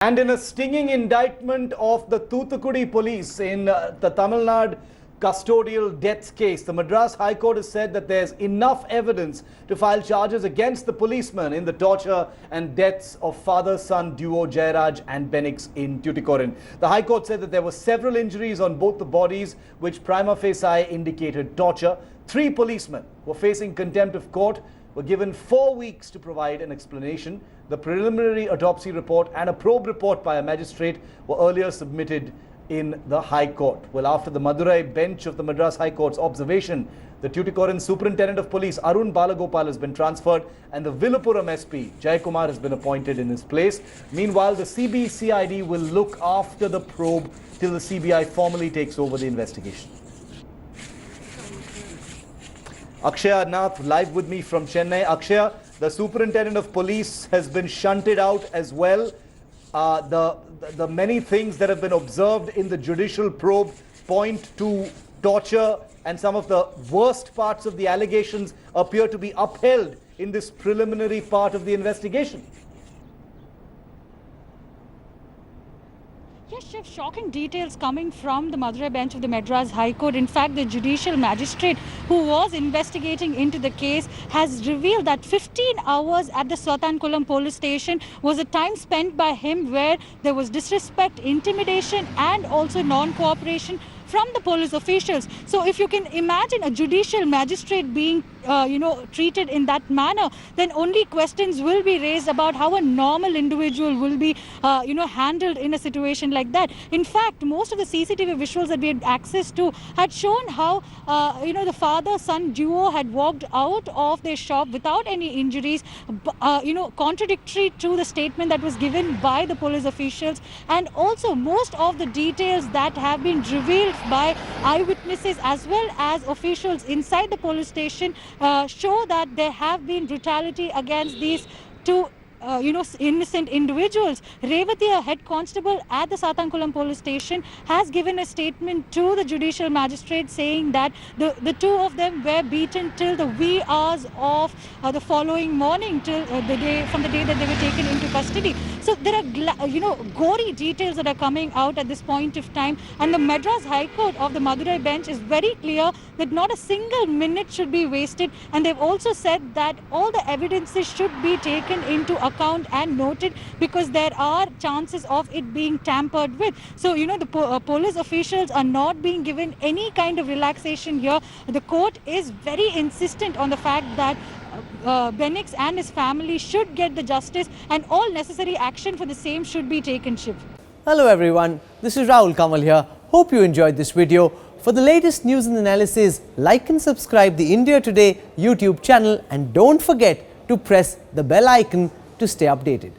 And in a stinging indictment of the Thoothukudi police in the Tamil Nadu custodial deaths case, the Madras High Court has said that there's enough evidence to file charges against the policemen in the torture and deaths of father-son duo Jayaraj and Benix in Tuticorin. The High Court said that there were several injuries on both the bodies which prima facie indicated torture. 3 policemen were facing contempt of court, were given 4 weeks to provide an explanation. The preliminary autopsy report and a probe report by a magistrate were earlier submitted in the High Court. Well, after the Madurai bench of the Madras High Court's observation, the Tuticorin Superintendent of Police Arun Balagopal has been transferred and the Viluppuram SP Jayakumar has been appointed in his place. Meanwhile, the CBCID will look after the probe till the CBI formally takes over the investigation. Akshaya Nath live with me from Chennai. Akshaya, the Superintendent of Police has been shunted out as well. The many things that have been observed in the judicial probe point to torture, and some of the worst parts of the allegations appear to be upheld in this preliminary part of the investigation. Yes, Shiv, shocking details coming from the Madurai bench of the Madras High Court. In fact, the judicial magistrate who was investigating into the case has revealed that 15 hours at the Satankulam police station was a time spent by him where there was disrespect, intimidation and also non-cooperation from the police officials. So if you can imagine a judicial magistrate being treated in that manner, then only questions will be raised about how a normal individual will be handled in a situation like that. In fact, most of the CCTV visuals that we had access to had shown how the father-son duo had walked out of their shop without any injuries, contradictory to the statement that was given by the police officials. And also most of the details that have been revealed by eyewitnesses as well as officials inside the police station show that there have been brutality against these 2 innocent individuals. Revati, a head constable at the Satankulam police station, has given a statement to the judicial magistrate saying that the 2 of them were beaten till the wee hours of the following morning, till from the day that they were taken into custody. So there are gory details that are coming out at this point of time, and the Madras High Court of the Madurai bench is very clear that not a single minute should be wasted, and they've also said that all the evidences should be taken into account and noted because there are chances of it being tampered with. So the police officials are not being given any kind of relaxation here. The court is very insistent on the fact that Benix and his family should get the justice and all necessary action for the same should be taken, Shiv. Hello everyone, this is Rahul Kamal here. Hope you enjoyed this video. For the latest news and analysis, like and subscribe the India Today YouTube channel and don't forget to press the bell icon to stay updated.